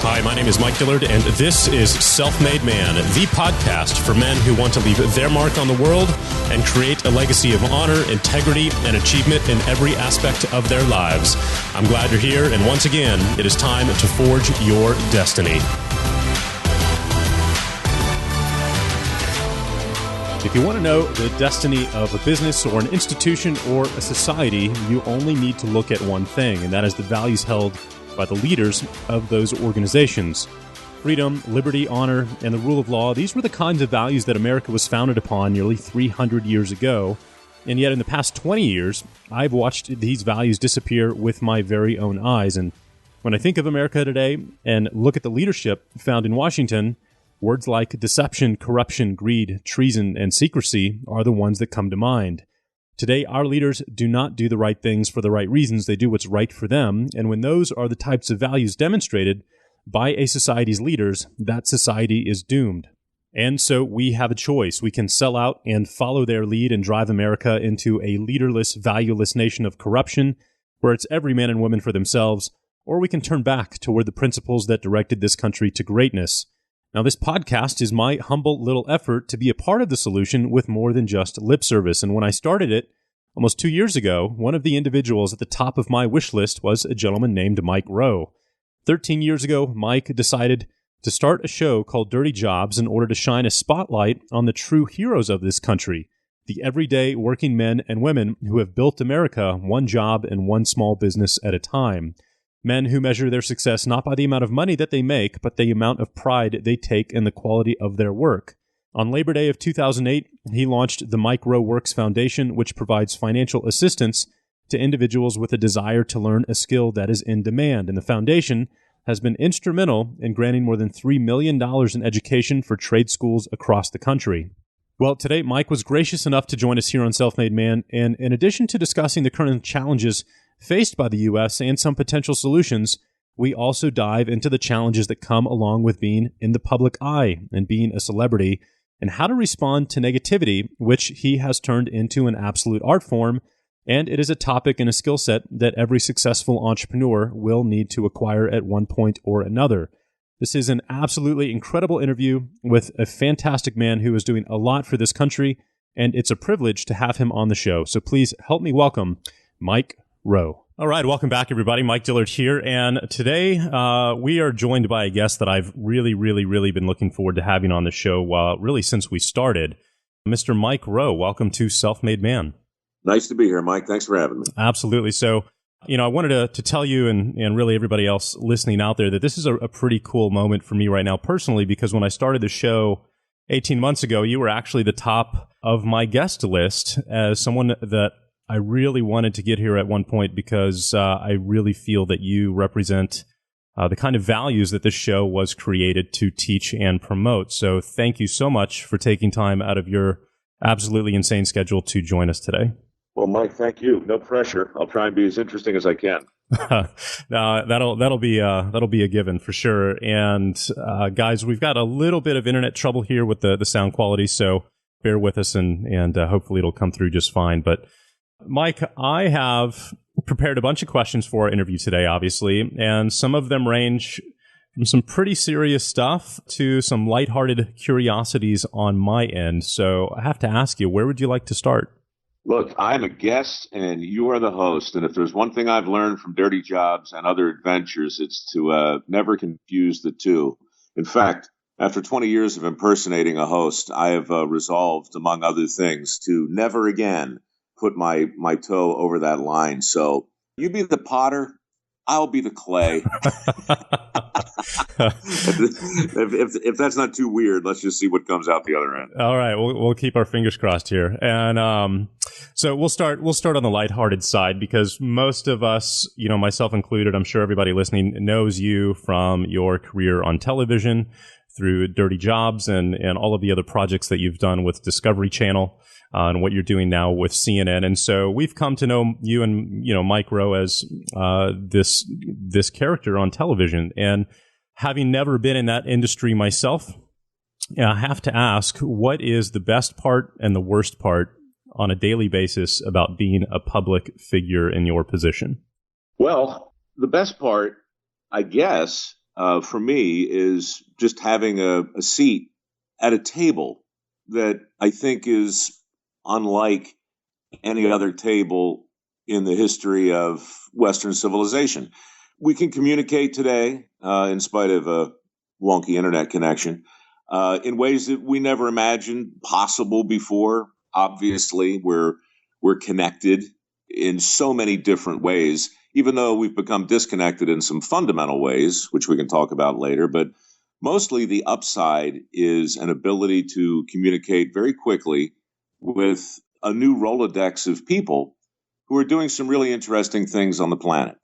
Hi, my name is Mike Dillard, and this is Self-Made Man, the podcast for men who want to leave their mark on the world and create a legacy of honor, integrity, and achievement in every aspect of their lives. I'm glad you're here, and once again, it is time to forge your destiny. If you want to know the destiny of a business or an institution or a society, you only need to look at one thing, and that is the values held by the leaders of those organizations. Freedom, liberty, honor, and the rule of law, these were the kinds of values that America was founded upon nearly 300 years ago. And yet in the past 20 years, I've watched these values disappear with my very own eyes. And when I think of America today and look at the leadership found in Washington, words like deception, corruption, greed, treason, and secrecy are the ones that come to mind. Today, our leaders do not do the right things for the right reasons. They do what's right for them. And when those are the types of values demonstrated by a society's leaders, that society is doomed. And so we have a choice. We can sell out and follow their lead and drive America into a leaderless, valueless nation of corruption, where it's every man and woman for themselves, or we can turn back toward the principles that directed this country to greatness. Now, this podcast is my humble little effort to be a part of the solution with more than just lip service. And when I started it almost 2 years ago, one of the individuals at the top of my wish list was a gentleman named Mike Rowe. 13 years ago, Mike decided to start a show called Dirty Jobs in order to shine a spotlight on the true heroes of this country, the everyday working men and women who have built America one job and one small business at a time. Men who measure their success not by the amount of money that they make, but the amount of pride they take in the quality of their work. On Labor Day of 2008, he launched the Mike Rowe Works Foundation, which provides financial assistance to individuals with a desire to learn a skill that is in demand. And the foundation has been instrumental in granting more than $3 million in education for trade schools across the country. Well, today, Mike was gracious enough to join us here on Self-Made Man, and in addition to discussing the current challenges faced by the U.S. and some potential solutions, we also dive into the challenges that come along with being in the public eye and being a celebrity, and how to respond to negativity, which he has turned into an absolute art form, and it is a topic and a skill set that every successful entrepreneur will need to acquire at one point or another. This is an absolutely incredible interview with a fantastic man who is doing a lot for this country, and it's a privilege to have him on the show. So please help me welcome Mike Rowe. All right, welcome back, everybody. Mike Dillard here, and today we are joined by a guest that I've really been looking forward to having on the show, really since we started. Mr. Mike Rowe, welcome to Self-Made Man. Nice to be here, Mike. Thanks for having me. Absolutely. So, I wanted to tell you and really everybody else listening out there that this is a pretty cool moment for me right now personally, because when I started the show 18 months ago, you were actually the top of my guest list as someone that I really wanted to get here at one point, because I really feel that you represent the kind of values that this show was created to teach and promote. So thank you so much for taking time out of your absolutely insane schedule to join us today. Well, Mike, thank you. No pressure. I'll try and be as interesting as I can. No, that'll be a given for sure. And guys, we've got a little bit of internet trouble here with the sound quality, so bear with us, and hopefully it'll come through just fine. But Mike, I have prepared a bunch of questions for our interview today, obviously, and some of them range from some pretty serious stuff to some lighthearted curiosities on my end. So I have to ask you, where would you like to start? Look, I'm a guest and you are the host. And if there's one thing I've learned from Dirty Jobs and other adventures, it's to never confuse the two. In fact, after 20 years of impersonating a host, I have resolved, among other things, to never again put my toe over that line. So you be the potter, I'll be the clay. if that's not too weird, let's just see what comes out the other end. All right, we'll keep our fingers crossed here, and so we'll start on the lighthearted side, because most of us, myself included, I'm sure everybody listening knows you from your career on television, through Dirty Jobs and all of the other projects that you've done with Discovery Channel. And what you're doing now with CNN. And so we've come to know you and, Mike Rowe as this character on television. And having never been in that industry myself, I have to ask, what is the best part and the worst part on a daily basis about being a public figure in your position? Well, the best part, I guess, for me is just having a seat at a table that I think is unlike any other table in the history of Western civilization. We can communicate today, in spite of a wonky internet connection, in ways that we never imagined possible before. Obviously, we're connected in so many different ways, even though we've become disconnected in some fundamental ways, which we can talk about later. But mostly the upside is an ability to communicate very quickly with a new Rolodex of people who are doing some really interesting things on the planet.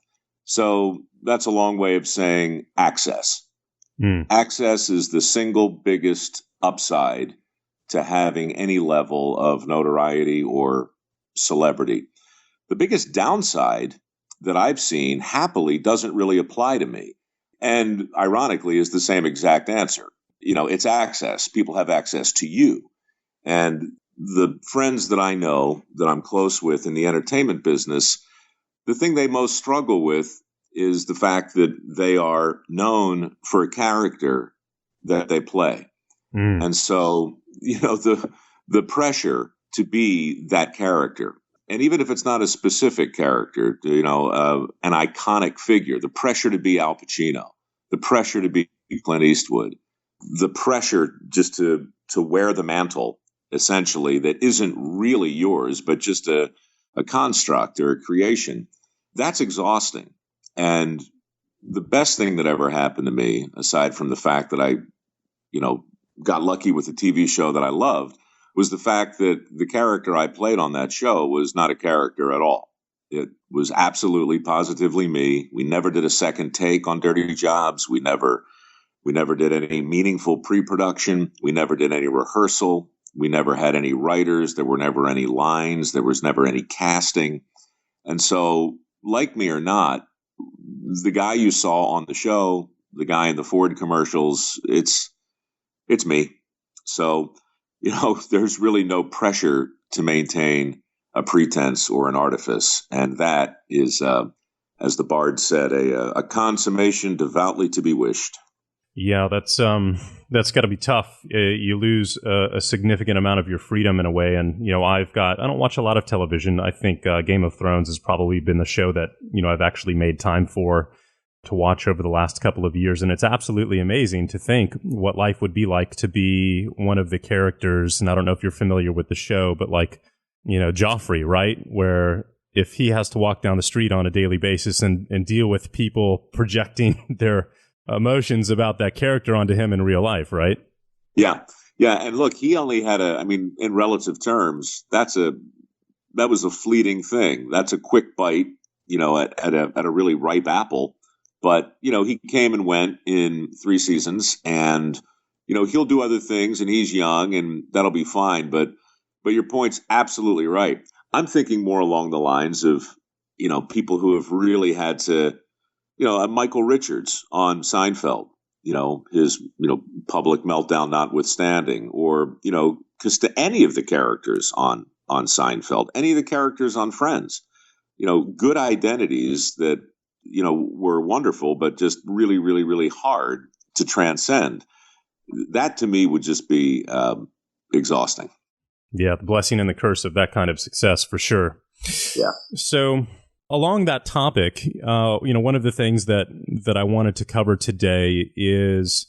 So that's a long way of saying access. Access is the single biggest upside to having any level of notoriety or celebrity. The biggest downside that I've seen happily doesn't really apply to me. And ironically is the same exact answer. It's access. People have access to you. And the friends that I know that I'm close with in the entertainment business, the thing they most struggle with is the fact that they are known for a character that they play. And so, the pressure to be that character, and even if it's not a specific character, an iconic figure, the pressure to be Al Pacino, the pressure to be Clint Eastwood, the pressure just to wear the mantle, essentially, that isn't really yours, but just a construct or a creation, that's exhausting. And the best thing that ever happened to me, aside from the fact that I, got lucky with a TV show that I loved, was the fact that the character I played on that show was not a character at all. It was absolutely positively me. We never did a second take on Dirty Jobs. We never did any meaningful pre-production. We never did any rehearsal. We never had any writers. There were never any lines. There was never any casting. And so, like me or not, the guy you saw on the show, the guy in the Ford commercials, it's me. So, there's really no pressure to maintain a pretense or an artifice. And that is, as the Bard said, a consummation devoutly to be wished. Yeah, that's got to be tough. You lose a significant amount of your freedom in a way. And, I don't watch a lot of television. I think Game of Thrones has probably been the show that, I've actually made time to watch over the last couple of years. And it's absolutely amazing to think what life would be like to be one of the characters. And I don't know if you're familiar with the show, but Joffrey, right? Where if he has to walk down the street on a daily basis and deal with people projecting their emotions about that character onto him in real life, right? Yeah. And look, he only had in relative terms, that was a fleeting thing. That's a quick bite, at a really ripe apple. But, he came and went in 3 seasons, and, he'll do other things, and he's young, and that'll be fine. But your point's absolutely right. I'm thinking more along the lines of, people who have really had to, Michael Richards on Seinfeld, his, public meltdown notwithstanding, or, because to any of the characters on Seinfeld, any of the characters on Friends, good identities that, were wonderful, but just really, really, really hard to transcend. That to me would just be exhausting. Yeah, the blessing and the curse of that kind of success for sure. Yeah. So along that topic, one of the things that I wanted to cover today is,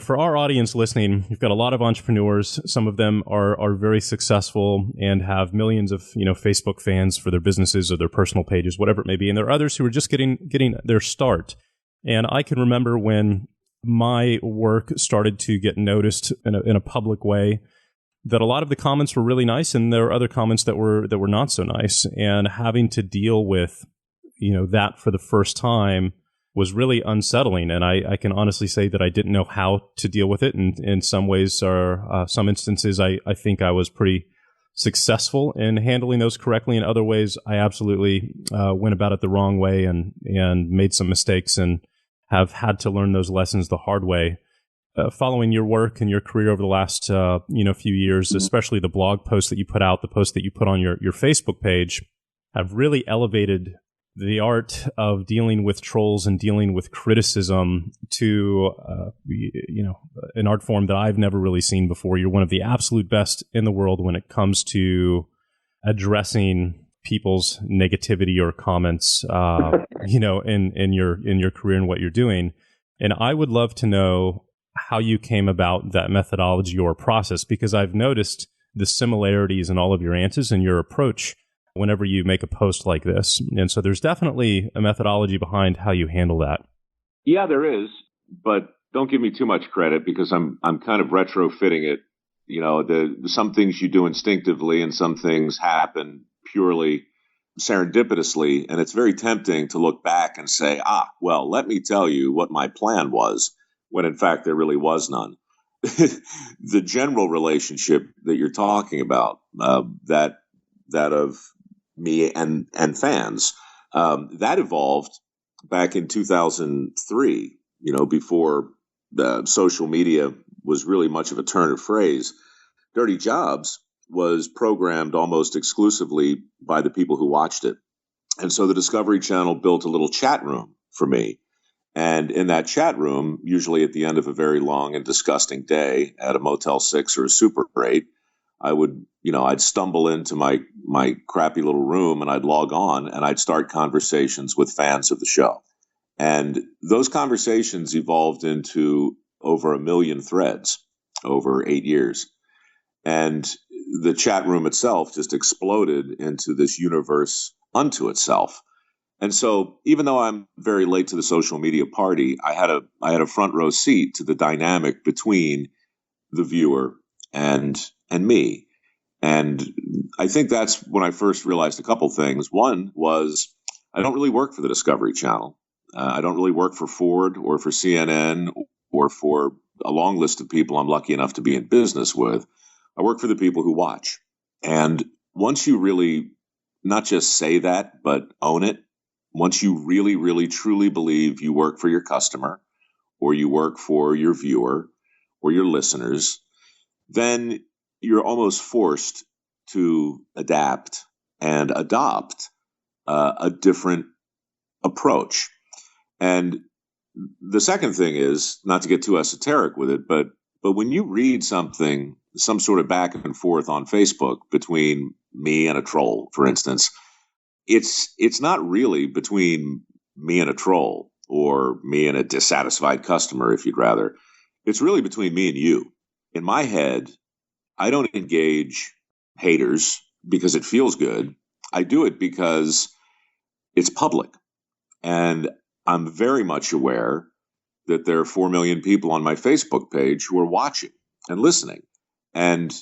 for our audience listening, you've got a lot of entrepreneurs. Some of them are very successful and have millions of, Facebook fans for their businesses or their personal pages, whatever it may be. And there are others who are just getting their start. And I can remember when my work started to get noticed in a public way, that a lot of the comments were really nice, and there were other comments that were not so nice. And having to deal with, that for the first time was really unsettling. And I can honestly say that I didn't know how to deal with it. And in some ways, or some instances, I think I was pretty successful in handling those correctly. In other ways, I absolutely went about it the wrong way and made some mistakes and have had to learn those lessons the hard way. Following your work and your career over the last few years, especially the blog posts that you put out, the posts that you put on your Facebook page, have really elevated the art of dealing with trolls and dealing with criticism to, an art form that I've never really seen before. You're one of the absolute best in the world when it comes to addressing people's negativity or comments, in your career and what you're doing. And I would love to know how you came about that methodology or process, because I've noticed the similarities in all of your answers and your approach whenever you make a post like this. And so there's definitely a methodology behind how you handle that. Yeah, there is, but don't give me too much credit because I'm kind of retrofitting it. Some things you do instinctively and some things happen purely serendipitously. And it's very tempting to look back and say, let me tell you what my plan was, when in fact there really was none. The general relationship that you're talking about, that of me and fans, that evolved back in 2003, before the social media was really much of a turn of phrase. Dirty Jobs was programmed almost exclusively by the people who watched it. And so the Discovery Channel built a little chat room for me. And in that chat room, usually at the end of a very long and disgusting day at a Motel 6 or a Super 8, I'd stumble into my crappy little room and I'd log on and I'd start conversations with fans of the show. And those conversations evolved into over 1 million threads over 8 years. And the chat room itself just exploded into this universe unto itself. And so even though I'm very late to the social media party, I had a front row seat to the dynamic between the viewer and me. And I think that's when I first realized a couple things. One was I don't really work for the Discovery Channel. I don't really work for Ford or for CNN or for a long list of people I'm lucky enough to be in business with. I work for the people who watch. And once you really not just say that, but own it, once you really, really, truly believe you work for your customer or you work for your viewer or your listeners, then you're almost forced to adapt and adopt a different approach. And the second thing is, not to get too esoteric with it, but when you read something, some sort of back and forth on Facebook between me and a troll, for instance, it's not really between me and a troll or me and a dissatisfied customer, if you'd rather. It's really between me and you. In my head, I don't engage haters because it feels good. I do it because it's public. And I'm very much aware that there are 4 million people on my Facebook page who are watching and listening. And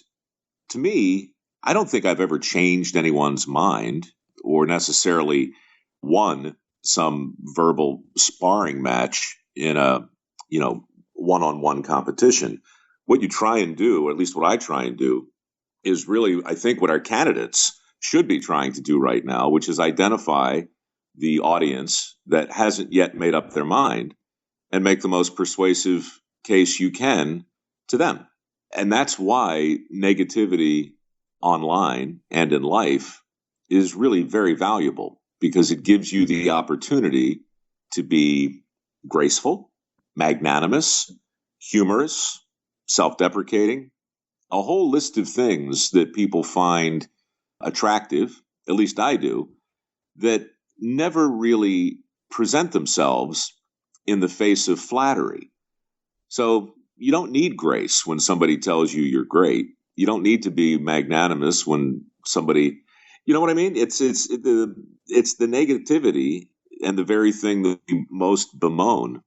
to me, I don't think I've ever changed anyone's mind or necessarily won some verbal sparring match in a, one-on-one competition. What you try and do, or at least what I try and do, is really, I think, what our candidates should be trying to do right now, which is identify the audience that hasn't yet made up their mind and make the most persuasive case you can to them. And that's why negativity online and in life is really very valuable, because it gives you the opportunity to be graceful, magnanimous, humorous, self-deprecating, a whole list of things that people find attractive, at least I do, that never really present themselves in the face of flattery. So you don't need grace when somebody tells you you're great. You don't need to be magnanimous when somebody, you know what I mean? It's the negativity and the very thing that we most bemoan,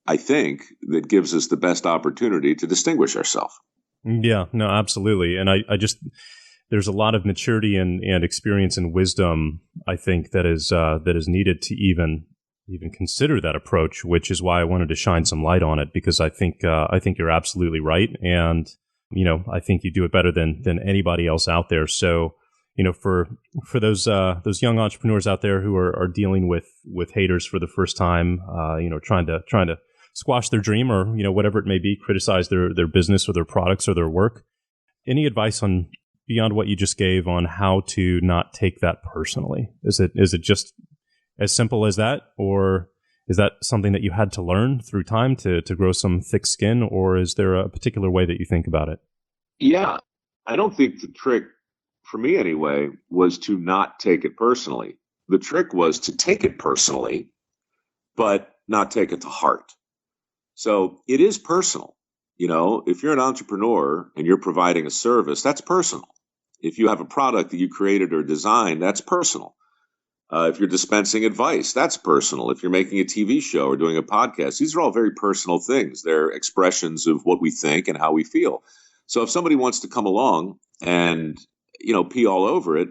I think, that gives us the best opportunity to distinguish ourselves. Yeah, no, absolutely. And I just, there's a lot of maturity and experience and wisdom, I think, that is needed to even consider that approach, which is why I wanted to shine some light on it, because I think you're absolutely right. And, I think you do it better than anybody else out there. So, for those young entrepreneurs out there who are dealing with haters for the first time, trying to squash their dream or, whatever it may be, criticize their business or their products or their work. Any advice on beyond what you just gave on how to not take that personally? Is it just, as simple as that? Or is that something that you had to learn through time to grow some thick skin? Or is there a particular way that you think about it? Yeah, I don't think the trick, for me anyway, was to not take it personally. The trick was to take it personally, but not take it to heart. So it is personal. If you're an entrepreneur and you're providing a service, that's personal. If you have a product that you created or designed, that's personal. If you're dispensing advice, that's personal. If you're making a TV show or doing a podcast, these are all very personal things. They're expressions of what we think and how we feel. So if somebody wants to come along and, pee all over it,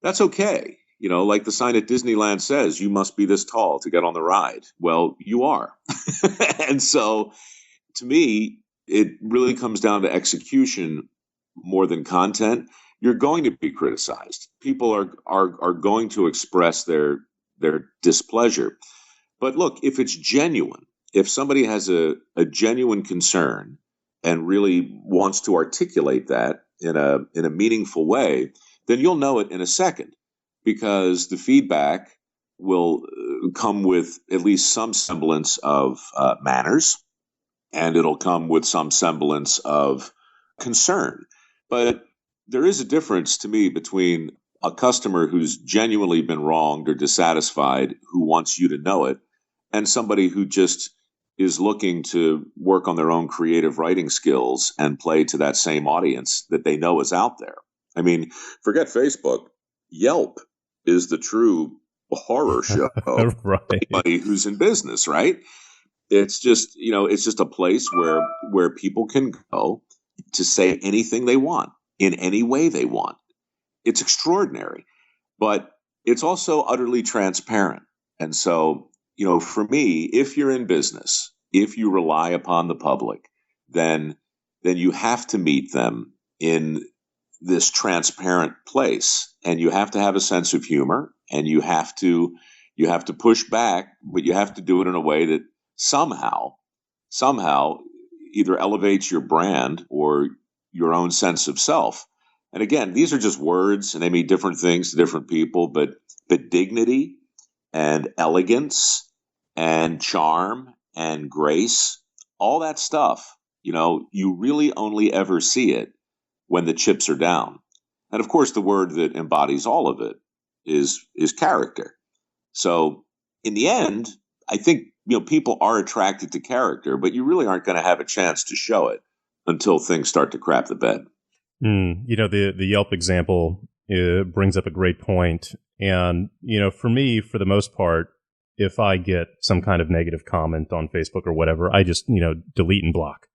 that's okay. Like the sign at Disneyland says, you must be this tall to get on the ride. Well, you are. And so to me, it really comes down to execution more than content. You're going to be criticized. People are going to express their displeasure. But look, if it's genuine, if somebody has a genuine concern and really wants to articulate that in a meaningful way, then you'll know it in a second, because the feedback will come with at least some semblance of manners, and it'll come with some semblance of concern. But there is a difference to me between a customer who's genuinely been wronged or dissatisfied, who wants you to know it, and somebody who just is looking to work on their own creative writing skills and play to that same audience that they know is out there. I mean, forget Facebook. Yelp is the true horror show Right. anybody who's in business, right? It's just, it's just a place where people can go to say anything they want in any way they want. It's extraordinary, but it's also utterly transparent. And so, for me, if you're in business, if you rely upon the public, then you have to meet them in this transparent place, and you have to have a sense of humor, and you have to push back, but you have to do it in a way that somehow either elevates your brand or your own sense of self. And again, these are just words, and they mean different things to different people, but dignity and elegance and charm and grace, all that stuff, you really only ever see it when the chips are down. And of course, the word that embodies all of it is character. So in the end, I think, people are attracted to character, but you really aren't going to have a chance to show it until things start to crap the bed. The Yelp example brings up a great point. And, for me, for the most part, if I get some kind of negative comment on Facebook or whatever, I just, delete and block.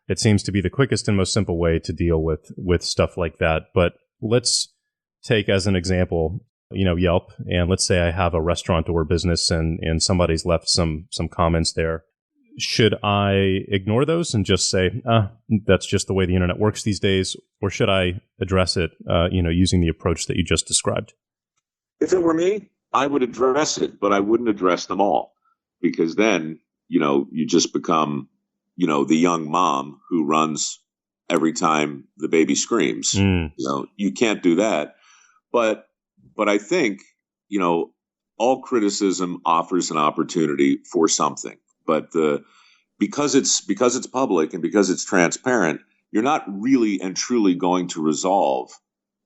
It seems to be the quickest and most simple way to deal with stuff like that. But let's take as an example, Yelp, and let's say I have a restaurant or business and somebody's left some comments there. Should I ignore those and just say, that's just the way the internet works these days? Or should I address it, using the approach that you just described? If it were me, I would address it, but I wouldn't address them all, because then, you just become, the young mom who runs every time the baby screams. You can't do that. But I think, all criticism offers an opportunity for something. But because it's public and because it's transparent, you're not really and truly going to resolve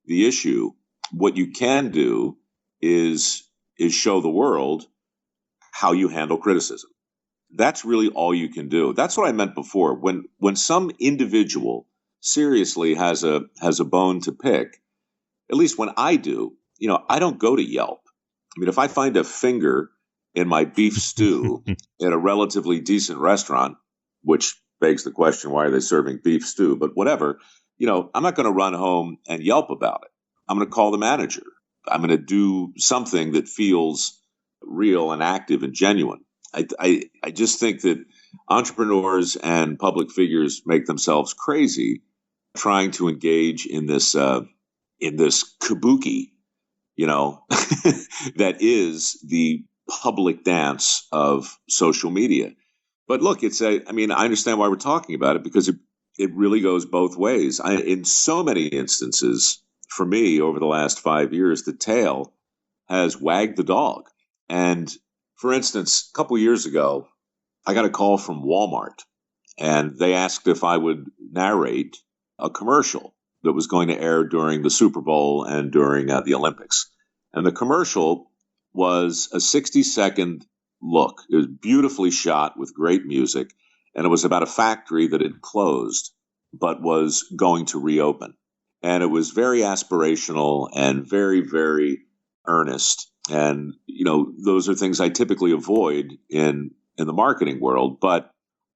the issue. What you can do is show the world how you handle criticism. That's really all you can do. That's what I meant before. When some individual seriously has a bone to pick, at least when I do, I don't go to Yelp. I mean, if I find a finger in my beef stew at a relatively decent restaurant, which begs the question, why are they serving beef stew? But whatever, I'm not going to run home and Yelp about it. I'm going to call the manager. I'm going to do something that feels real and active and genuine. I just think that entrepreneurs and public figures make themselves crazy trying to engage in this kabuki, that is the public dance of social media. But look, I understand why we're talking about it, because it really goes both ways. In so many instances, for me, over the last 5 years, the tail has wagged the dog. And for instance, a couple years ago, I got a call from Walmart, and they asked if I would narrate a commercial that was going to air during the Super Bowl and during the Olympics. And the commercial was a 60-second look. It was beautifully shot with great music, and it was about a factory that had closed but was going to reopen. And it was very aspirational and very, very earnest. And, those are things I typically avoid in the marketing world. But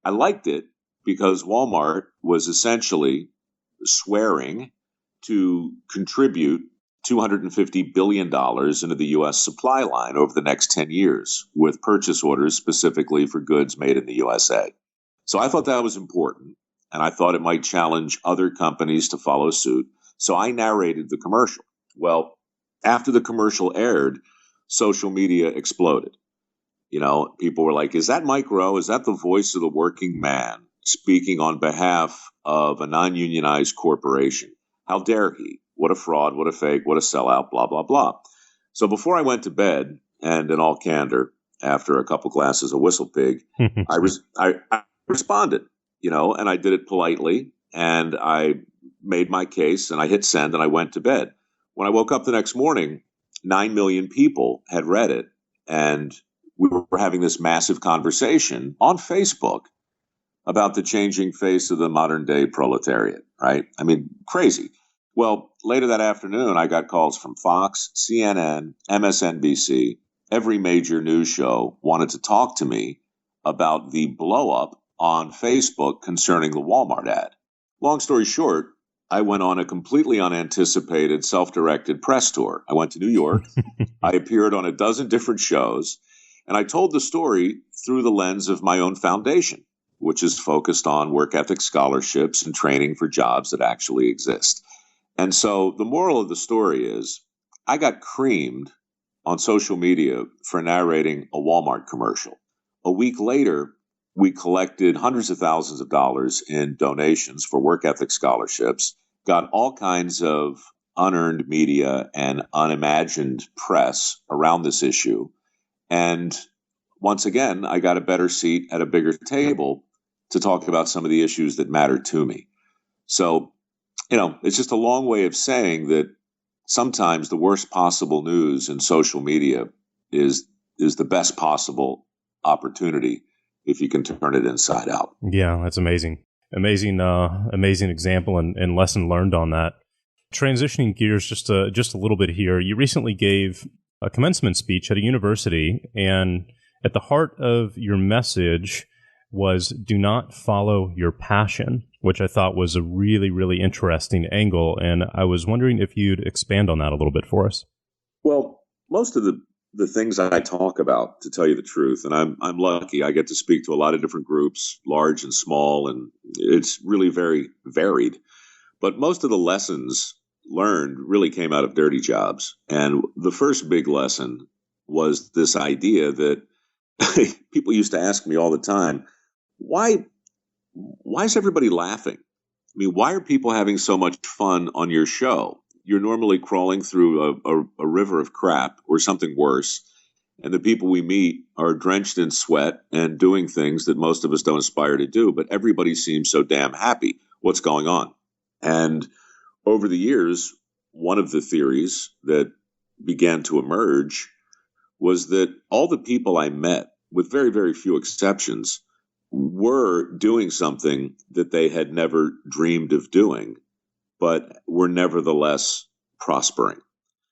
I liked it because Walmart was essentially swearing to contribute $250 billion into the U.S. supply line over the next 10 years with purchase orders specifically for goods made in the USA. So I thought that was important, and I thought it might challenge other companies to follow suit. So I narrated the commercial. Well, after the commercial aired, social media exploded. People were like, is that Mike Rowe? Is that the voice of the working man speaking on behalf of a non-unionized corporation? How dare he? What a fraud, what a fake, what a sellout, blah, blah, blah. So before I went to bed, and in all candor, after a couple glasses of Whistle Pig, I responded, and I did it politely, and I made my case, and I hit send, and I went to bed. When I woke up the next morning, 9 million people had read it, and we were having this massive conversation on Facebook about the changing face of the modern day proletariat, right? I mean, crazy. Well, later that afternoon, I got calls from Fox, CNN, MSNBC. Every major news show wanted to talk to me about the blow up on Facebook concerning the Walmart ad. Long story short, I went on a completely unanticipated self-directed press tour. I went to New York. I appeared on a dozen different shows, and I told the story through the lens of my own foundation, which is focused on work ethic scholarships and training for jobs that actually exist. And so the moral of the story is I got creamed on social media for narrating a Walmart commercial. A week later, we collected hundreds of thousands of dollars in donations for work ethic scholarships, got all kinds of unearned media and unimagined press around this issue. And once again, I got a better seat at a bigger table to talk about some of the issues that matter to me. So, it's just a long way of saying that sometimes the worst possible news in social media is the best possible opportunity if you can turn it inside out. Yeah, that's amazing. Amazing example and lesson learned on that. Transitioning gears just a little bit here, you recently gave a commencement speech at a university, and at the heart of your message was do not follow your passion, which I thought was a really, really interesting angle. And I was wondering if you'd expand on that a little bit for us. Well, most of the things I talk about, to tell you the truth, and I'm lucky, I get to speak to a lot of different groups, large and small, and it's really very varied. But most of the lessons learned really came out of dirty jobs. And the first big lesson was this idea that people used to ask me all the time, why is everybody laughing? I mean, why are people having so much fun on your show? You're normally crawling through a river of crap or something worse, and the people we meet are drenched in sweat and doing things that most of us don't aspire to do, but everybody seems so damn happy. What's going on? And over the years, one of the theories that began to emerge was that all the people I met, with very, very few exceptions, were doing something that they had never dreamed of doing, but were nevertheless prospering.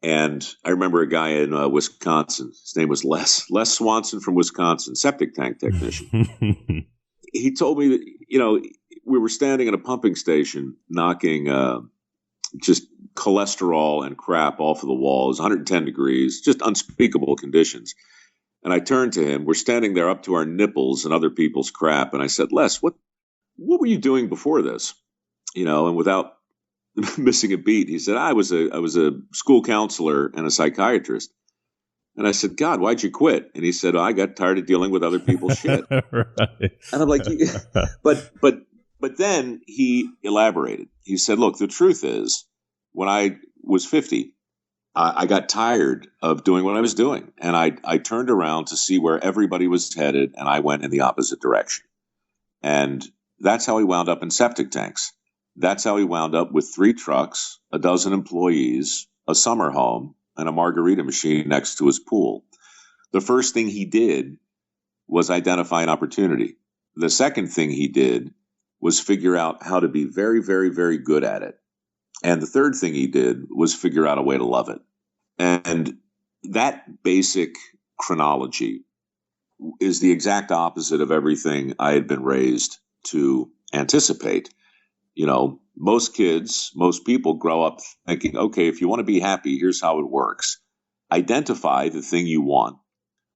And I remember a guy in Wisconsin. His name was Les Swanson from Wisconsin, septic tank technician. He told me that, we were standing at a pumping station knocking just cholesterol and crap off of the walls, 110 degrees, just unspeakable conditions. And I turned to him. We're standing there up to our nipples and other people's crap. And I said, Les, what were you doing before this? And without missing a beat, he said, I was a school counselor and a psychiatrist. And I said, God, why'd you quit? And he said, I got tired of dealing with other people's shit. Right. And I'm like, but then he elaborated. He said, look, the truth is, when I was 50, I got tired of doing what I was doing. And I turned around to see where everybody was headed, and I went in the opposite direction. And that's how he wound up in septic tanks. That's how he wound up with 3 trucks, a dozen employees, a summer home, and a margarita machine next to his pool. The first thing he did was identify an opportunity. The second thing he did was figure out how to be very, very, very good at it. And the third thing he did was figure out a way to love it. And that basic chronology is the exact opposite of everything I had been raised to anticipate. You know, most kids, most people grow up thinking, okay, if you want to be happy, here's how it works. Identify the thing you want,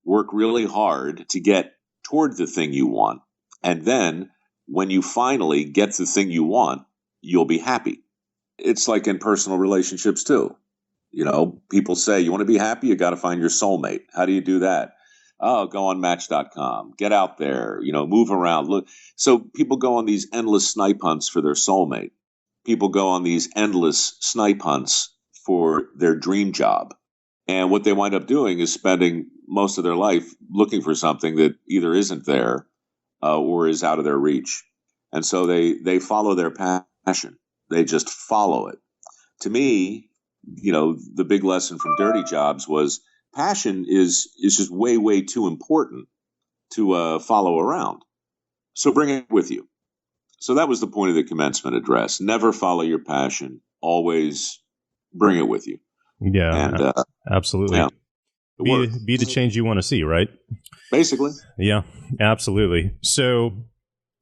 work really hard to get toward the thing you want. And then when you finally get the thing you want, you'll be happy. It's like in personal relationships too. You know, people say, you want to be happy? You got to find your soulmate. How do you do that? Oh, go on Match.com, get out there, you know, move around. Look. So people go on these endless snipe hunts for their soulmate. People go on these endless snipe hunts for their dream job. And what they wind up doing is spending most of their life looking for something that either isn't there or is out of their reach. And so they follow their passion. They just follow it. To me, you know, the big lesson from Dirty Jobs was passion is just way, way too important to follow around. So bring it with you. So that was the point of the commencement address. Never follow your passion. Always bring it with you. Yeah, and, absolutely. Yeah, be the change you want to see, right? Basically. Yeah, absolutely. So,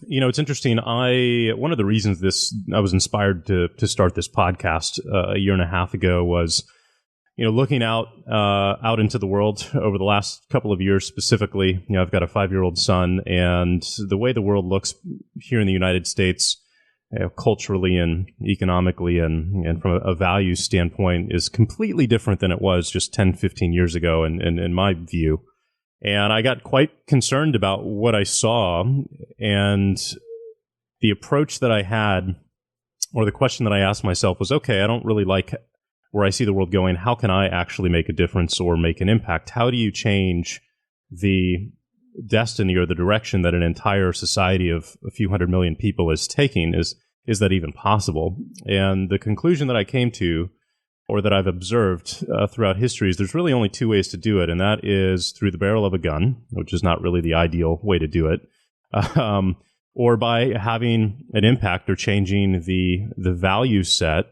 you know, it's interesting. One of the reasons I was inspired to start this podcast a year and a half ago was, you know, looking out into the world over the last couple of years specifically. You know, I've got a 5-year-old son, and the way the world looks here in the United States, you know, culturally and economically and from a value standpoint is completely different than it was just 10, 15 years ago in my view. And I got quite concerned about what I saw, and the approach that I had, or the question that I asked myself was, okay, I don't really like where I see the world going. How can I actually make a difference or make an impact? How do you change the destiny or the direction that an entire society of a few 100 million people is taking? Is that even possible? And the conclusion that I came to, or that I've observed throughout history, is there's really only 2 ways to do it, and that is through the barrel of a gun, which is not really the ideal way to do it, or by having an impact or changing the value set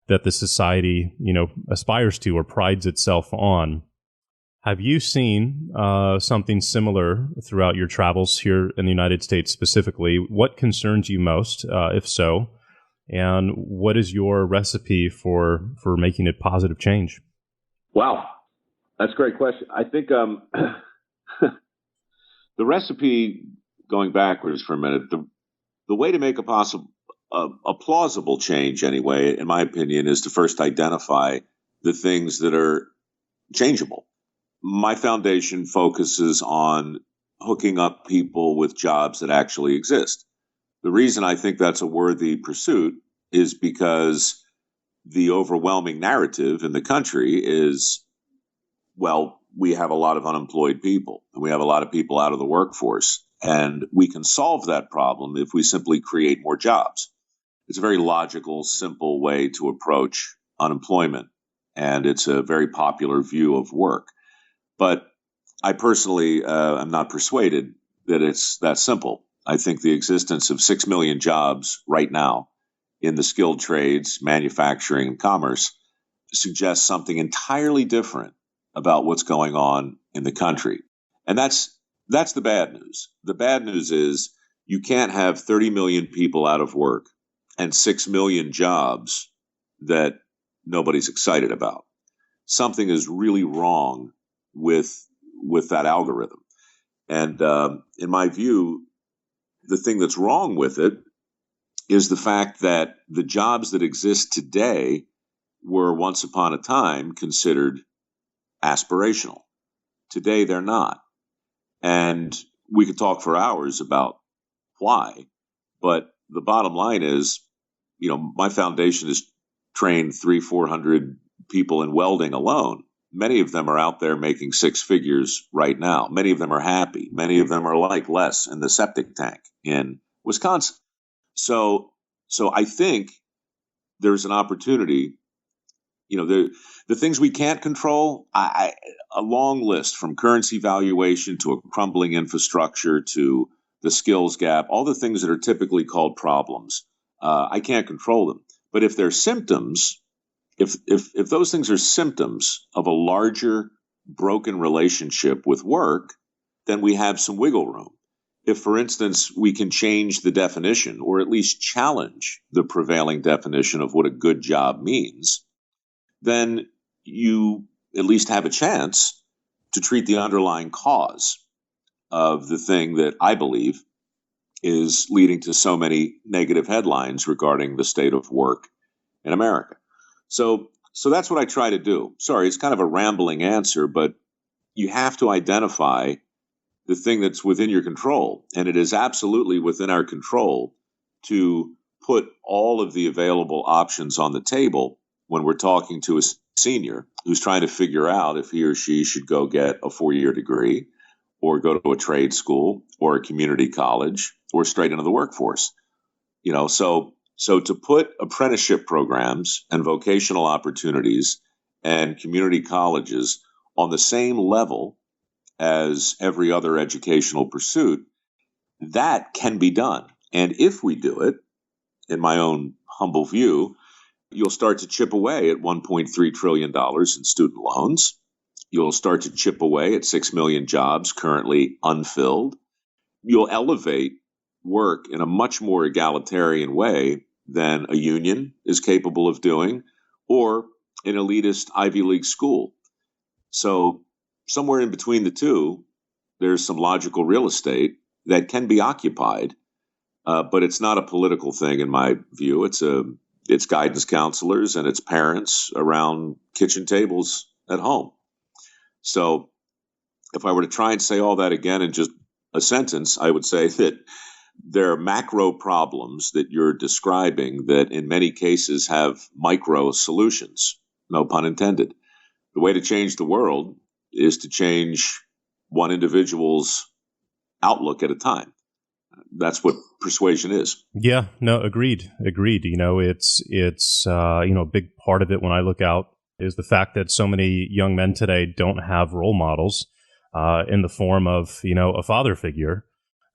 that the society, you know, aspires to or prides itself on. Have you seen something similar throughout your travels here in the United States specifically? What concerns you most, if so? And what is your recipe for making it positive change? Wow. That's a great question. I think the recipe, going backwards for a minute, the way to make a plausible change anyway, in my opinion, is to first identify the things that are changeable. My foundation focuses on hooking up people with jobs that actually exist. The reason I think that's a worthy pursuit is because the overwhelming narrative in the country is, well, we have a lot of unemployed people and we have a lot of people out of the workforce, and we can solve that problem if we simply create more jobs. It's a very logical, simple way to approach unemployment, and it's a very popular view of work. But I personally am not persuaded that it's that simple. I think the existence of 6 million jobs right now in the skilled trades, manufacturing, and commerce suggests something entirely different about what's going on in the country. And that's the bad news. The bad news is you can't have 30 million people out of work and 6 million jobs that nobody's excited about. Something is really wrong with that algorithm. And in my view, the thing that's wrong with it is the fact that the jobs that exist today were once upon a time considered aspirational. Today, they're not. And we could talk for hours about why, but the bottom line is, you know, my foundation has trained 300-400 people in welding alone. Many of them are out there making six figures right now. Many of them are happy. Many of them are like Les in the septic tank in Wisconsin. So I think there's an opportunity. The things we can't control, a long list from currency valuation to a crumbling infrastructure to the skills gap, all the things that are typically called problems. I can't control them. But if they're symptoms, if those things are symptoms of a larger broken relationship with work, then we have some wiggle room. If, for instance, we can change the definition or at least challenge the prevailing definition of what a good job means, then you at least have a chance to treat the underlying cause of the thing that I believe is leading to so many negative headlines regarding the state of work in America. So that's what I try to do. Sorry, it's kind of a rambling answer, but you have to identify the thing that's within your control. And it is absolutely within our control to put all of the available options on the table when we're talking to a senior who's trying to figure out if he or she should go get a 4-year degree or go to a trade school or a community college or straight into the workforce. So to put apprenticeship programs and vocational opportunities and community colleges on the same level as every other educational pursuit, that can be done. And if we do it, in my own humble view, you'll start to chip away at $1.3 trillion in student loans. You'll start to chip away at 6 million jobs currently unfilled. You'll elevate work in a much more egalitarian way than a union is capable of doing or an elitist Ivy League school. So somewhere in between the two, there's some logical real estate that can be occupied, but it's not a political thing in my view. It's guidance counselors and it's parents around kitchen tables at home. So if I were to try and say all that again in just a sentence, I would say that there are macro problems that you're describing that in many cases have micro solutions, no pun intended. The way to change the world is to change one individual's outlook at a time. That's what persuasion is. Yeah, no, agreed. It's a big part of it when I look out is the fact that so many young men today don't have role models in the form of, a father figure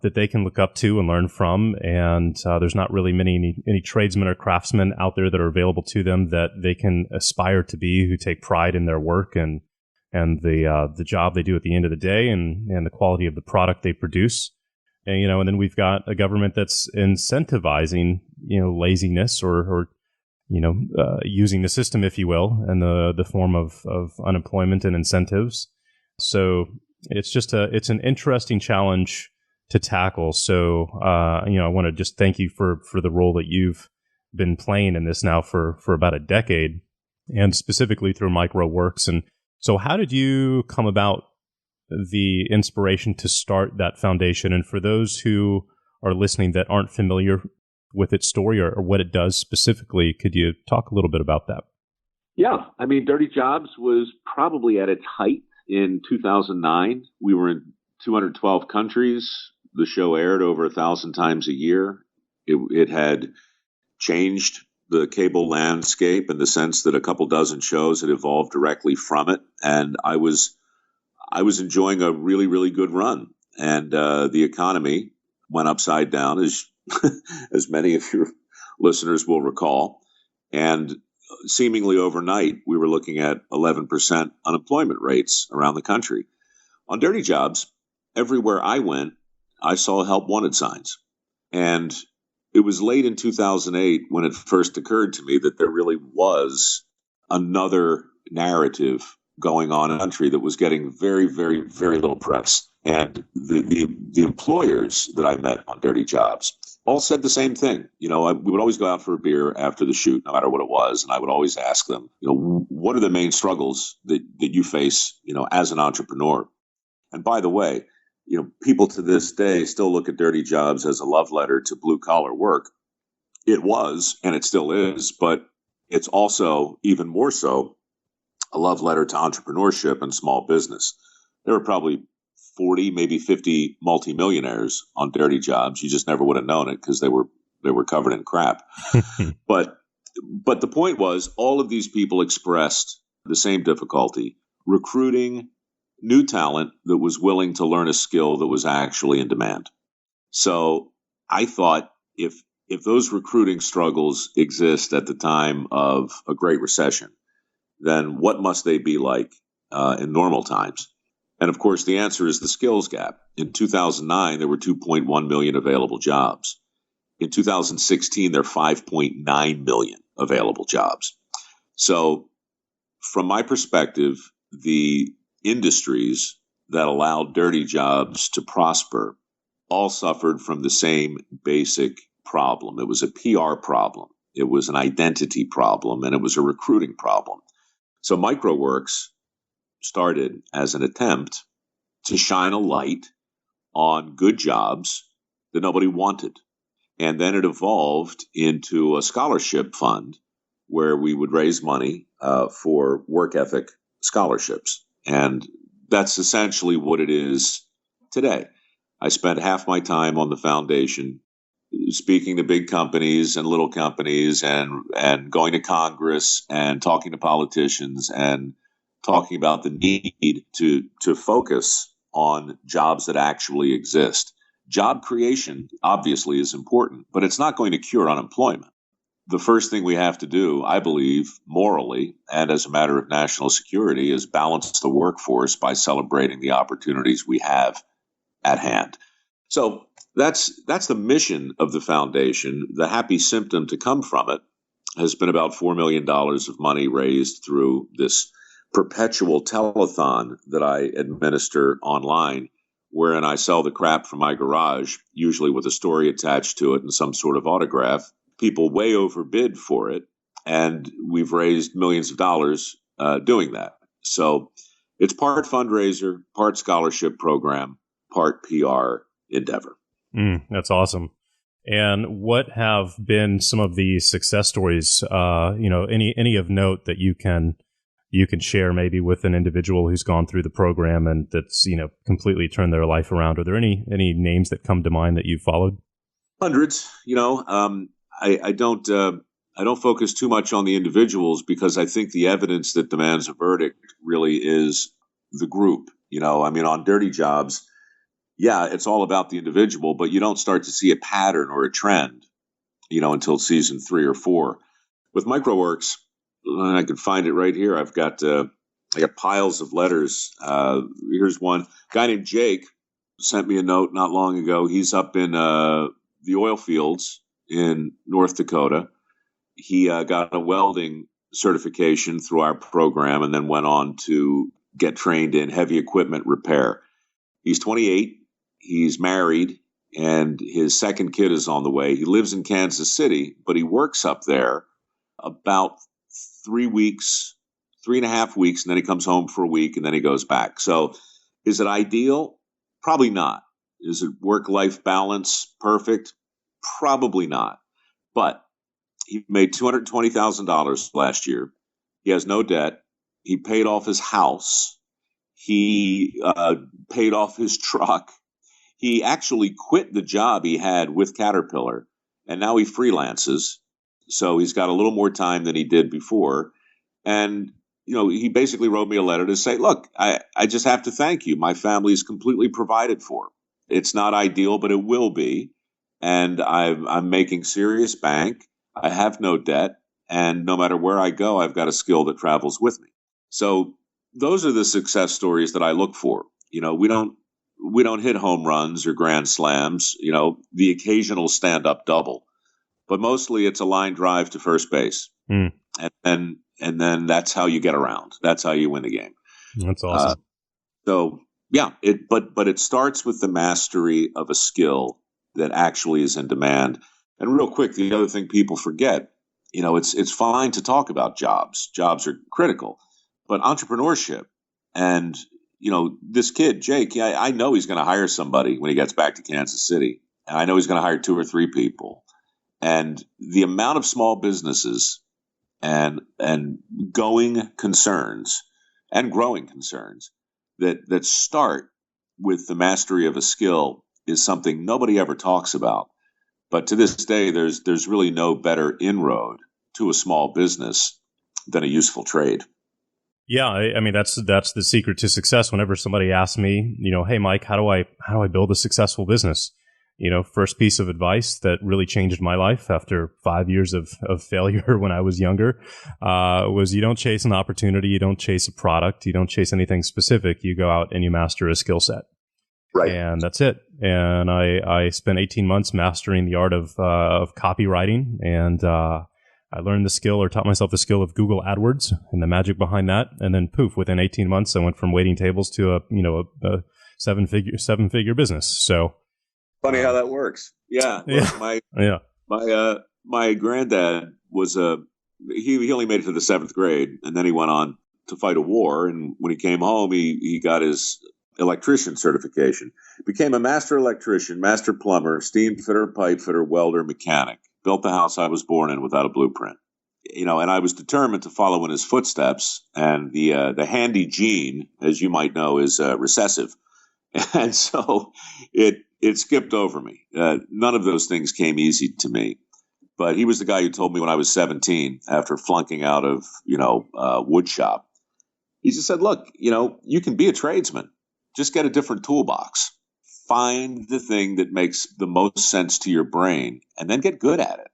that they can look up to and learn from. And there's not really any tradesmen or craftsmen out there that are available to them that they can aspire to be, who take pride in their work and the job they do at the end of the day and the quality of the product they produce. And then we've got a government that's incentivizing, laziness or using the system, if you will, and the form of unemployment and incentives. So it's an interesting challenge to tackle. So, I want to just thank you for the role that you've been playing in this now for about a decade, and specifically through MicroWorks. And so how did you come about the inspiration to start that foundation? And for those who are listening that aren't familiar with its story or what it does specifically, could you talk a little bit about that? Yeah. I mean, Dirty Jobs was probably at its height in 2009. We were in 212 countries. The show aired over 1,000 times a year. It had changed the cable landscape in the sense that a couple dozen shows had evolved directly from it. And I was enjoying a really, really good run. And the economy went upside down, as many of your listeners will recall. And seemingly overnight, we were looking at 11% unemployment rates around the country. On Dirty Jobs, everywhere I went, I saw help wanted signs. And it was late in 2008 when it first occurred to me that there really was another narrative going on in the country that was getting very, very, very little press. And the employers that I met on Dirty Jobs all said the same thing. We would always go out for a beer after the shoot, no matter what it was. And I would always ask them, what are the main struggles that you face, as an entrepreneur? And by the way, people to this day still look at Dirty Jobs as a love letter to blue collar work. It was, and it still is, but it's also even more so a love letter to entrepreneurship and small business. There were probably 40, maybe 50 multimillionaires on Dirty Jobs. You just never would have known it because they were covered in crap. But the point was, all of these people expressed the same difficulty recruiting new talent that was willing to learn a skill that was actually in demand. So I thought, if those recruiting struggles exist at the time of a great recession, then what must they be like in normal times? And of course, the answer is the skills gap. In 2009, there were 2.1 million available jobs. In 2016, there are 5.9 million available jobs. So from my perspective, the industries that allowed dirty jobs to prosper all suffered from the same basic problem. It was a PR problem. It was an identity problem, and it was a recruiting problem. So MicroWorks started as an attempt to shine a light on good jobs that nobody wanted. And then it evolved into a scholarship fund where we would raise money for work ethic scholarships. And that's essentially what it is today. I spent half my time on the foundation speaking to big companies and little companies and going to Congress and talking to politicians and talking about the need to focus on jobs that actually exist. Job creation, obviously, is important, but it's not going to cure unemployment. The first thing we have to do, I believe, morally and as a matter of national security, is balance the workforce by celebrating the opportunities we have at hand. So that's the mission of the foundation. The happy symptom to come from it has been about $4 million of money raised through this perpetual telethon that I administer online, wherein I sell the crap from my garage, usually with a story attached to it and some sort of autograph. People way overbid for it, and we've raised millions of dollars doing that. So it's part fundraiser, part scholarship program, part PR endeavor. That's awesome. And what have been some of the success stories, any of note that you can share maybe with an individual who's gone through the program and that's, completely turned their life around? Are there any names that come to mind that you've followed? Hundreds. I don't focus too much on the individuals because I think the evidence that demands a verdict really is the group. On Dirty Jobs, yeah, it's all about the individual, but you don't start to see a pattern or a trend, until season 3 or 4. With MicroWorks, I can find it right here. I got piles of letters. Here's one. A guy named Jake sent me a note not long ago. He's up in the oil fields in North Dakota. He got a welding certification through our program and then went on to get trained in heavy equipment repair. He's 28. He's married, and his second kid is on the way. He lives in Kansas City, but he works up there about 3 weeks, 3.5 weeks, and then he comes home for a week, and then he goes back. So is it ideal? Probably not. Is it work-life balance perfect? Probably not. But he made $220,000 last year. He has no debt. He paid off his house. He paid off his truck. He actually quit the job he had with Caterpillar, and now he freelances. So he's got a little more time than he did before. And, he basically wrote me a letter to say, look, I just have to thank you. My family is completely provided for. It's not ideal, but it will be. And I'm making serious bank. I have no debt. And no matter where I go, I've got a skill that travels with me. So those are the success stories that I look for. We don't hit home runs or grand slams, the occasional stand-up double, but mostly it's a line drive to first base. And then that's how you get around. That's how you win the game. That's awesome. But it starts with the mastery of a skill that actually is in demand. And real quick, the other thing people forget, it's fine to talk about jobs. Jobs are critical, but entrepreneurship and this kid, Jake, I know he's going to hire somebody when he gets back to Kansas City. And I know he's going to hire 2 or 3 people. And the amount of small businesses and going concerns and growing concerns that start with the mastery of a skill is something nobody ever talks about. But to this day, there's really no better inroad to a small business than a useful trade. Yeah, I mean that's the secret to success. Whenever somebody asks me, hey Mike, how do I build a successful business? First piece of advice that really changed my life after 5 years of failure when I was younger was you don't chase an opportunity, you don't chase a product, you don't chase anything specific. You go out and you master a skill set. Right. And that's it. And I spent 18 months mastering the art of copywriting, and I learned the skill, or taught myself the skill of Google AdWords and the magic behind that. And then poof, within 18 months, I went from waiting tables to a seven figure business. So funny how that works. Yeah. Look, my granddad was he only made it to the 7th grade, and then he went on to fight a war. And when he came home, he got his electrician certification, became a master electrician, master plumber, steam fitter, pipe fitter, welder, mechanic. Built the house I was born in without a blueprint. And I was determined to follow in his footsteps. And the handy gene, as you might know, is recessive. And so it skipped over me. None of those things came easy to me. But he was the guy who told me when I was 17, after flunking out of, wood shop, he just said, look, you can be a tradesman. Just get a different toolbox. Find the thing that makes the most sense to your brain and then get good at it.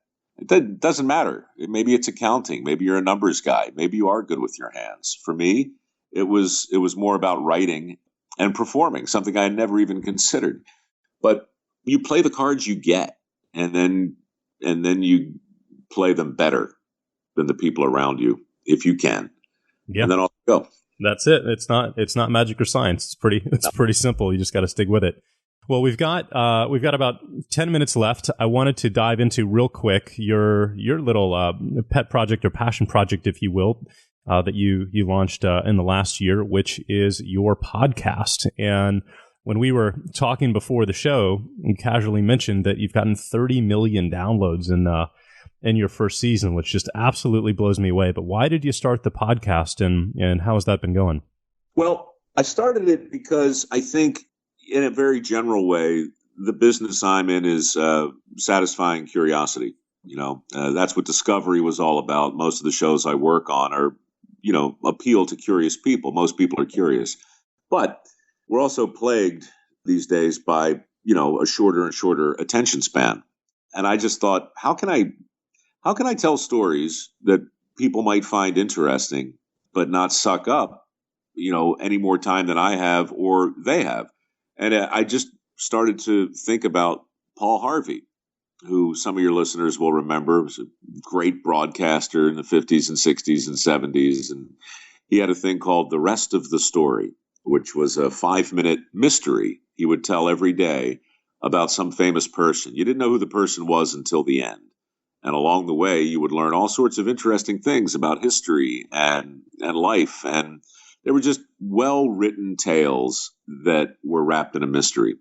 It doesn't matter. Maybe it's accounting. Maybe you're a numbers guy. Maybe you are good with your hands. For me, it was more about writing and performing, something I had never even considered. But you play the cards you get, and then you play them better than the people around you, if you can. Yeah. And then off you go. That's it. It's not magic or science. It's pretty simple. You just got to stick with it. Well, we've got about 10 minutes left. I wanted to dive into real quick your little pet project or passion project, if you will, that you launched in the last year, which is your podcast. And when we were talking before the show, you casually mentioned that you've gotten 30 million downloads in your first season, which just absolutely blows me away. But why did you start the podcast, and how has that been going? Well, I started it because I think, in a very general way, the business I'm in is satisfying curiosity. That's what Discovery was all about. Most of the shows I work on are, appeal to curious people. Most people are curious. But we're also plagued these days by, a shorter and shorter attention span. And I just thought, how can I tell stories that people might find interesting, but not suck up, any more time than I have or they have? And I just started to think about Paul Harvey, who some of your listeners will remember was a great broadcaster in the 50s and 60s and 70s. And he had a thing called The Rest of the Story, which was a 5-minute mystery he would tell every day about some famous person. You didn't know who the person was until the end. And along the way, you would learn all sorts of interesting things about history and life. And they were just well-written tales that were wrapped in a mystery.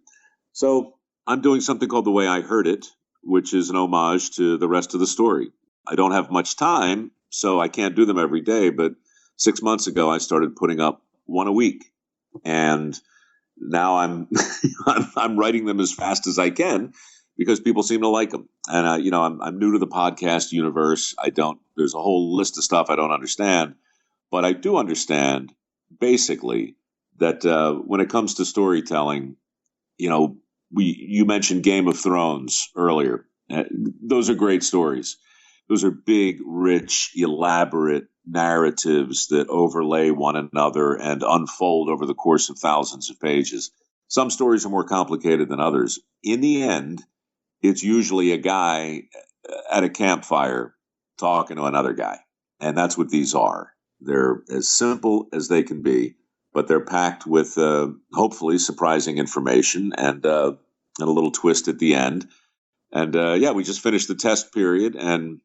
So I'm doing something called The Way I Heard It, which is an homage to The Rest of the Story. I don't have much time, so I can't do them every day. But 6 months ago, I started putting up one a week. And now I'm I'm writing them as fast as I can because people seem to like them. And, I'm new to the podcast universe. There's a whole list of stuff I don't understand. But I do understand, basically, that when it comes to storytelling, you mentioned Game of Thrones earlier. Those are great stories. Those are big, rich, elaborate narratives that overlay one another and unfold over the course of thousands of pages. Some stories are more complicated than others. In the end, it's usually a guy at a campfire talking to another guy. And that's what these are. They're as simple as they can be, but they're packed with hopefully surprising information and a little twist at the end. And we just finished the test period, and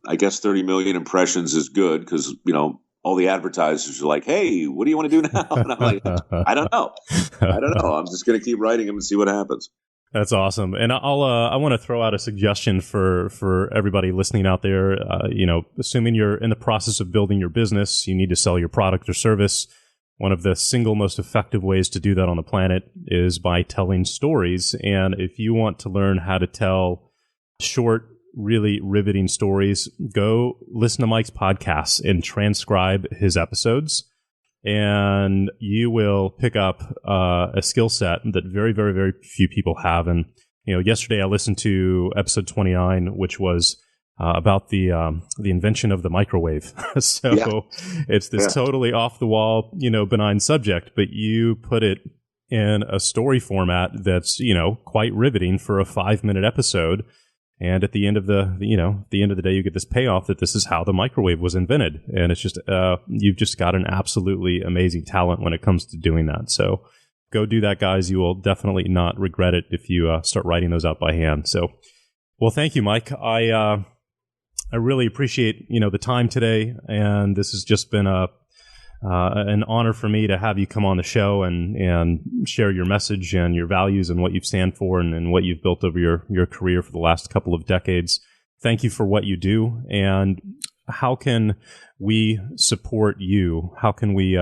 I guess 30 million impressions is good because, all the advertisers are like, hey, what do you want to do now? And I'm like, I don't know. I'm just going to keep writing them and see what happens. That's awesome. And I want to throw out a suggestion for everybody listening out there. Assuming you're in the process of building your business, you need to sell your product or service. One of the single most effective ways to do that on the planet is by telling stories. And if you want to learn how to tell short, really riveting stories, go listen to Mike's podcasts and transcribe his episodes. And you will pick up a skill set that very, very, very few people have. And yesterday I listened to episode 29, which was about the invention of the microwave. So it's this totally off the wall, benign subject, but you put it in a story format that's quite riveting for a 5-minute episode. And at the end of the day, you get this payoff that this is how the microwave was invented. And it's just, you've just got an absolutely amazing talent when it comes to doing that. So go do that, guys. You will definitely not regret it if you start writing those out by hand. So, well, thank you, Mike. I really appreciate, the time today. And this has just been an honor for me to have you come on the show and share your message and your values and what you stand for and what you've built over your career for the last couple of decades. Thank you for what you do. And how can we support you? How can we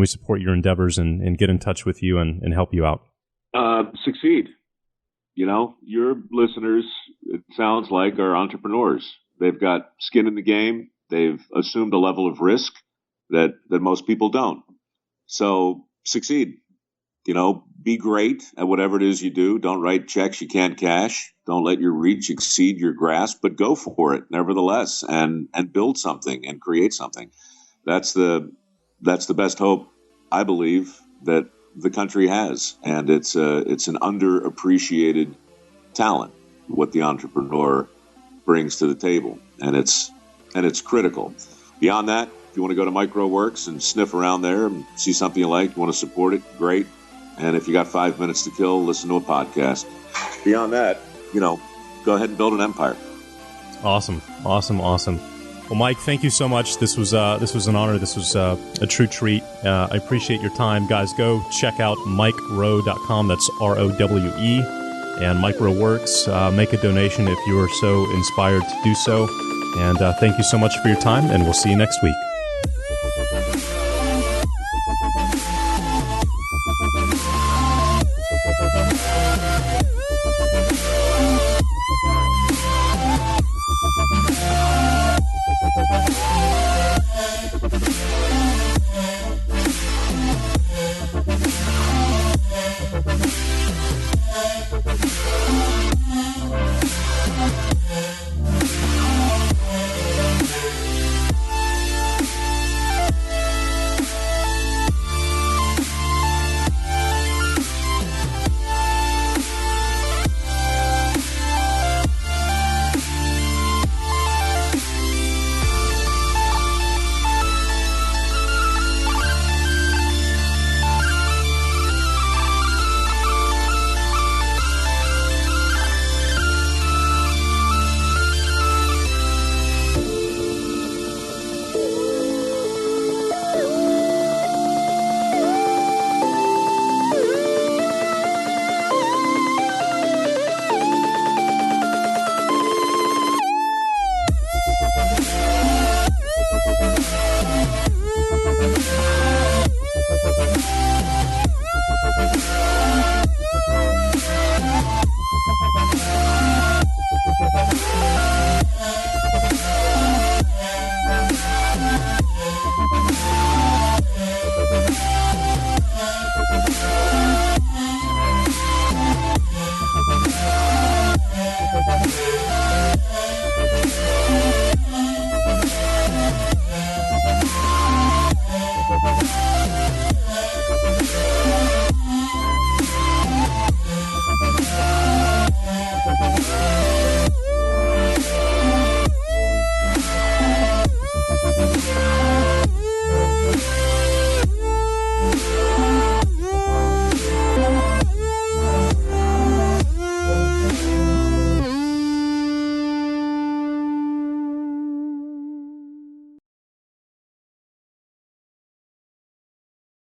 support your endeavors and get in touch with you and help you out? Succeed. Your listeners, it sounds like, are entrepreneurs. They've got skin in the game. They've assumed a level of risk that most people don't. So succeed. Be great at whatever it is you do. Don't write checks you can't cash. Don't let your reach exceed your grasp, but go for it nevertheless and build something and create something. That's the best hope, I believe, that the country has. And it's an underappreciated talent, what the entrepreneur brings to the table. And it's critical. Beyond that, if you want to go to MicroWorks and sniff around there and see something you like, you want to support it, great. And if you got 5 minutes to kill, listen to a podcast. Beyond that, go ahead and build an empire. Awesome. Well, Mike, thank you so much. This was an honor. This was a true treat. I appreciate your time. Guys, go check out MikeRowe.com. That's ROWE. And MicroWorks. Make a donation if you are so inspired to do so. And thank you so much for your time, and we'll see you next week.